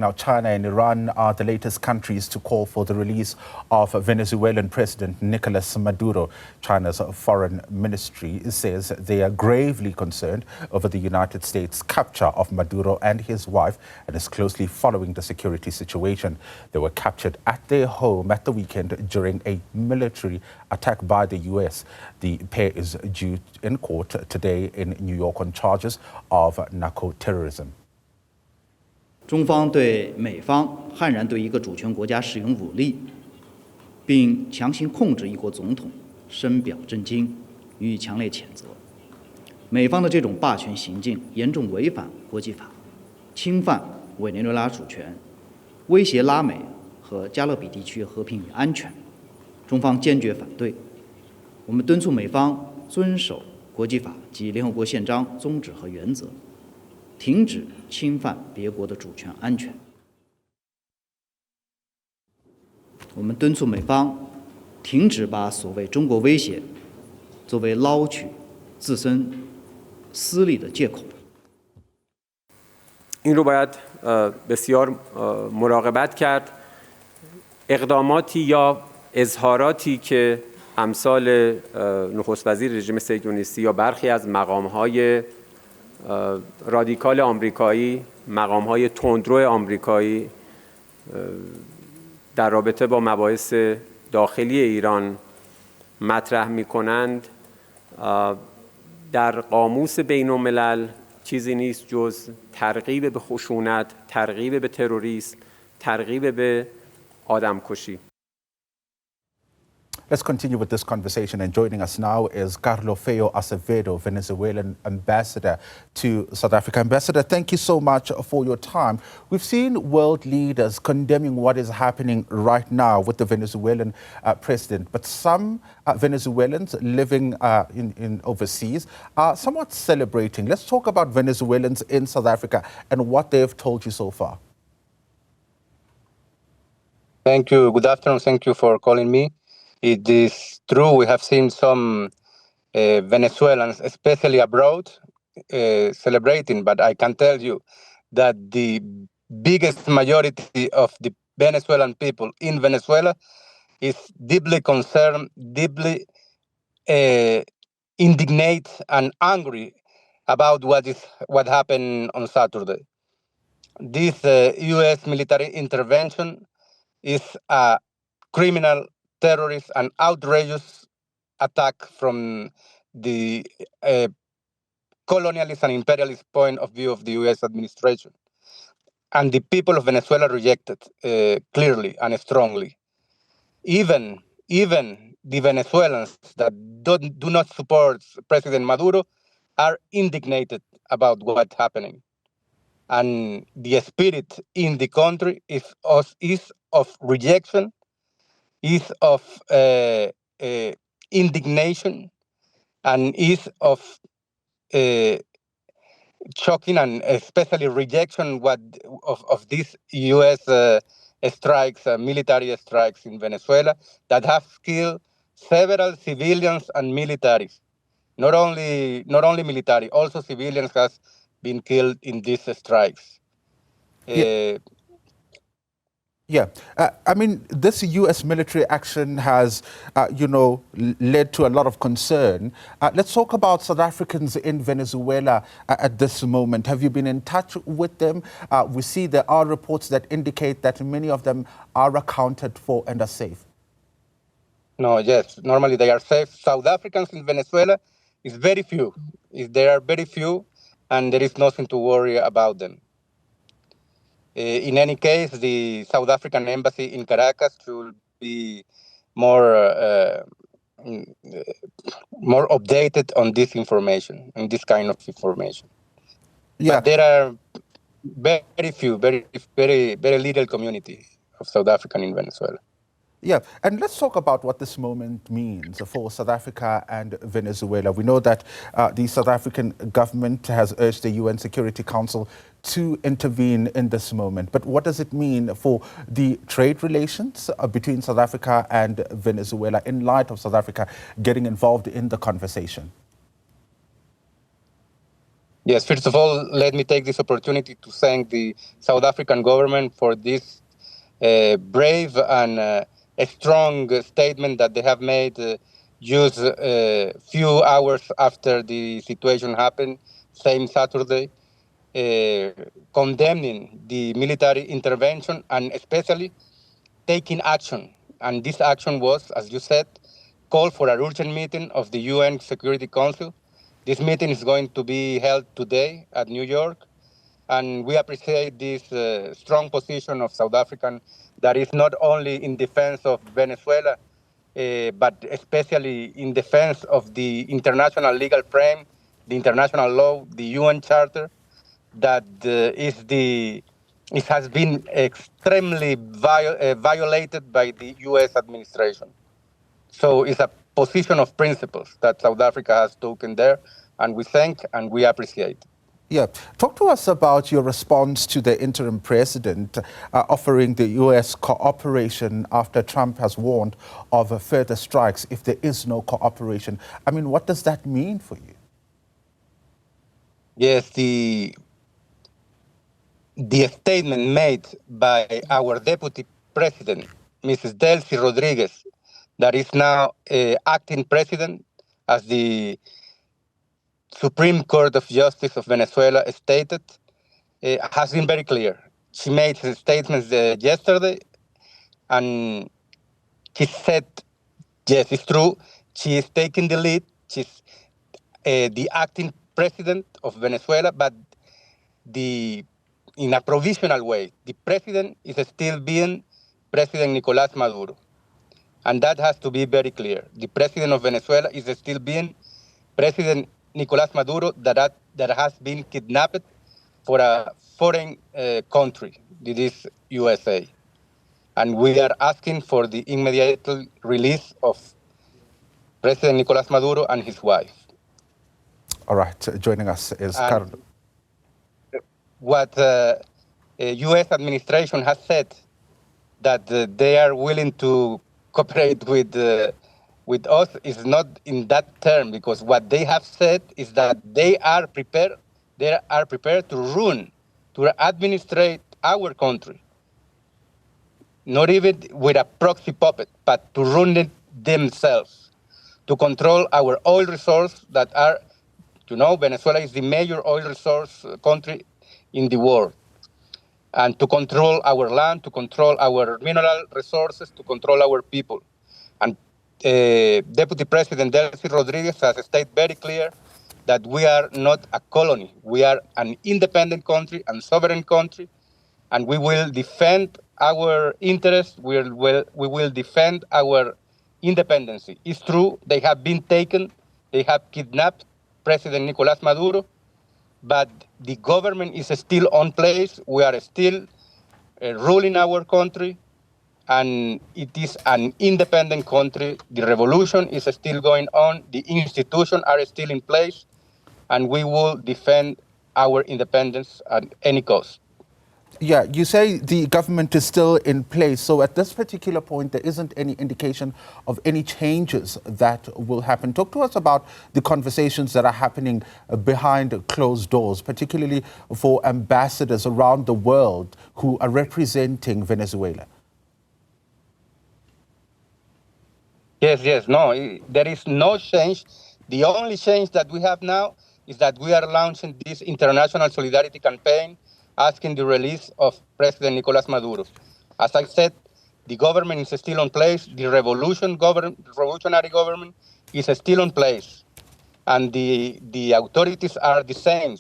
Now, China and Iran are the latest countries to call for the release of Venezuelan President Nicolas Maduro. China's foreign ministry says they are gravely concerned over the United States' capture of Maduro and his wife and is closely following the security situation. They were captured at their home at the weekend during a military attack by the U.S. The pair is due in court today in New York on charges of narco-terrorism. 中方对美方悍然对一个主权国家使用武力，并强行控制一国总统，深表震惊，予以强烈谴责。美方的这种霸权行径严重违反国际法，侵犯委内瑞拉主权，威胁拉美和加勒比地区和平与安全。中方坚决反对。我们敦促美方遵守国际法及联合国宪章宗旨和原则。 停止侵犯别国的主权安全。我们敦促美方停止把所谓中国威胁作为捞取自身私利的借口。این رو باید بسیار مراقبت کرد. اقداماتی یا اظهاراتی که امثال نخست وزیر رژیم صهیونیستی یا برخی از مقام‌های رادیکال آمریکایی، مقام‌های تندرو آمریکایی در رابطه با مباحث داخلی ایران مطرح می‌کنند در قاموس بین‌الملل چیزی نیست جز ترغیب به خشونت، ترغیب به تروریسم، ترغیب به آدمکشی. Let's continue with this conversation, and joining us now is Feo Acevedo, Venezuelan Ambassador to South Africa. Ambassador, thank you so much for your time. We've seen world leaders condemning what is happening right now with the Venezuelan president, but some Venezuelans living in overseas are somewhat celebrating. Let's talk about Venezuelans in South Africa and what they've told you so far. Thank you. Good afternoon. Thank you for calling me. It is true, we have seen some Venezuelans, especially abroad, celebrating, but I can tell you that the biggest majority of the Venezuelan people in Venezuela is deeply concerned, deeply indignant and angry about what happened on Saturday. This U.S. military intervention is a criminal, terrorist and outrageous attack from the colonialist and imperialist point of view of the U.S. administration. And the people of Venezuela rejected clearly and strongly. Even the Venezuelans that do not support President Maduro are indignated about what's happening. And the spirit in the country is of rejection, is of indignation, and is of shocking and especially rejection of these U.S. strikes, military strikes in Venezuela that have killed several civilians and militaries. Not only military, also civilians has been killed in these strikes. I mean, this U.S. military action has, led to a lot of concern. Let's talk about South Africans in Venezuela at this moment. Have you been in touch with them? We see there are reports that indicate that many of them are accounted for and are safe. No, yes, normally they are safe. South Africans in Venezuela is very few. There are very few, and there is nothing to worry about them. In any case, the South African embassy in Caracas should be more updated on this information, on this kind of information. Yeah. But there are very few, very little community of South African in Venezuela. Yeah, and let's talk about what this moment means for South Africa and Venezuela. We know that the South African government has urged the UN Security Council to intervene in this moment. But what does it mean for the trade relations between South Africa and Venezuela in light of South Africa getting involved in the conversation? Yes, first of all, let me take this opportunity to thank the South African government for this brave and a strong statement that they have made just a few hours after the situation happened, same Saturday, condemning the military intervention and especially taking action. And this action was, as you said, call for an urgent meeting of the UN Security Council. This meeting is going to be held today at New York, and we appreciate this strong position of South African that is not only in defense of Venezuela, but especially in defense of the international legal frame, the international law, the UN Charter, that it has been extremely violated by the U.S. administration. So it's a position of principles that South Africa has taken there, and we thank and we appreciate. Yeah. Talk to us about your response to the interim president offering the U.S. cooperation after Trump has warned of further strikes if there is no cooperation. I mean, what does that mean for you? Yes, the statement made by our deputy president, Mrs. Delcy Rodriguez, that is now acting president, as the Supreme Court of Justice of Venezuela stated, has been very clear. She made her statements yesterday, and she said, yes, it's true, she is taking the lead. She's the acting president of Venezuela, but in a provisional way. The president is still being President Nicolas Maduro. And that has to be very clear. The president of Venezuela is still being President Nicolas Maduro that has been kidnapped for a foreign country, this is USA. And we are asking for the immediate release of President Nicolas Maduro and his wife. All right, joining us is Carlos. What U.S. administration has said that they are willing to cooperate with us is not in that term, because what they have said is that they are prepared to run, to administrate our country, not even with a proxy puppet, but to run it themselves, to control our oil resources that are, Venezuela is the major oil resource country in the world, and to control our land, to control our mineral resources, to control our people. And Deputy President Delcy Rodriguez has stated very clear that we are not a colony. We are an independent country and sovereign country, and we will defend our interests. We will defend our independence. It's true, they have been taken, they have kidnapped President Nicolas Maduro, but the government is still on place. We are still ruling our country, and it is an independent country. The revolution is still going on. The institutions are still in place, and we will defend our independence at any cost. Yeah, you say the government is still in place. So at this particular point, there isn't any indication of any changes that will happen. Talk to us about the conversations that are happening behind closed doors, particularly for ambassadors around the world who are representing Venezuela. Yes, no, there is no change. The only change that we have now is that we are launching this international solidarity campaign asking the release of President Nicolas Maduro. As I said, the government is still in place. The revolutionary government is still in place. And the authorities are the same.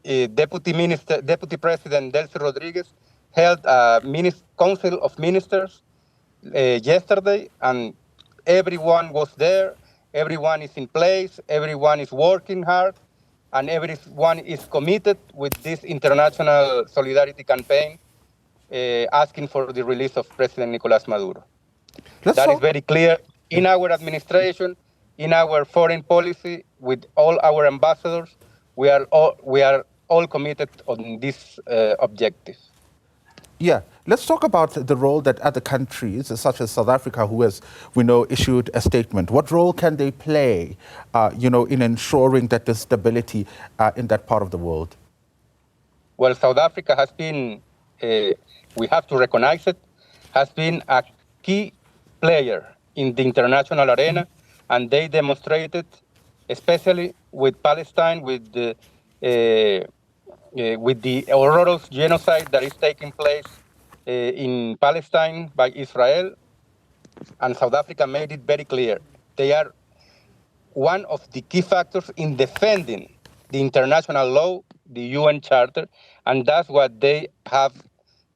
Deputy President Delcy Rodriguez held a council of ministers yesterday, and everyone was there. Everyone is in place. Everyone is working hard. And everyone is committed with this international solidarity campaign asking for the release of President Nicolas Maduro. That is very clear in our administration, in our foreign policy, with all our ambassadors. We are all committed on this objective. Yeah, Let's talk about the role that other countries, such as South Africa, who has, we know, issued a statement. What role can they play, in ensuring that there's stability in that part of the world? Well, South Africa has been, we have to recognize it, has been a key player in the international arena, and they demonstrated, especially with Palestine, with the horrendous genocide that is taking place in Palestine by Israel, and South Africa made it very clear. They are one of the key factors in defending the international law, the UN Charter, and that's what they have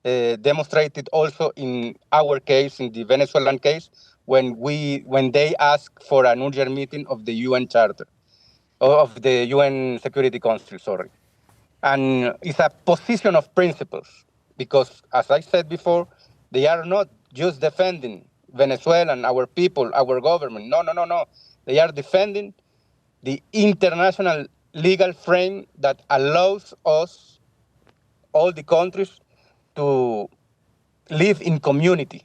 demonstrated also in our case, in the Venezuelan case, when they asked for an urgent meeting of the UN Charter, of the UN Security Council, sorry. And it's a position of principles, because, as I said before, they are not just defending Venezuela and our people, our government. No. They are defending the international legal frame that allows us, all the countries, to live in community.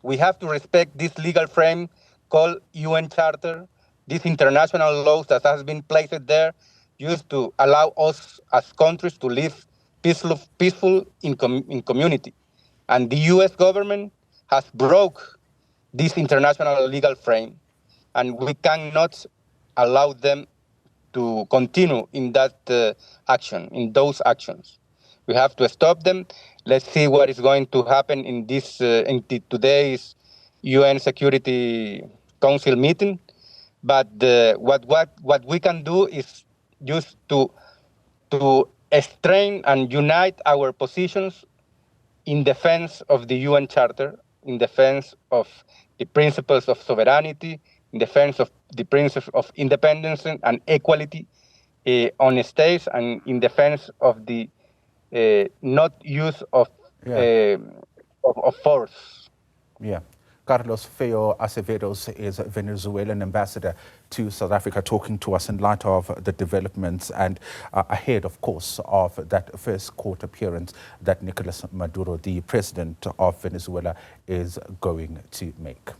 We have to respect this legal frame called UN Charter, these international laws that has been placed there just to allow us as countries to live peaceful in community. And the US government has broke this international legal frame, and we cannot allow them to continue in that action, in those actions. We have to stop them. Let's see what is going to happen in this today's UN Security Council meeting. But what we can do is just to strengthen and unite our positions in defense of the UN Charter, in defense of the principles of sovereignty, in defense of the principles of independence and equality on states, and in defense of the not use of force. Yeah. Carlos Feo Acevedo is Venezuelan ambassador to South Africa, talking to us in light of the developments and ahead, of course, of that first court appearance that Nicolas Maduro, the president of Venezuela, is going to make.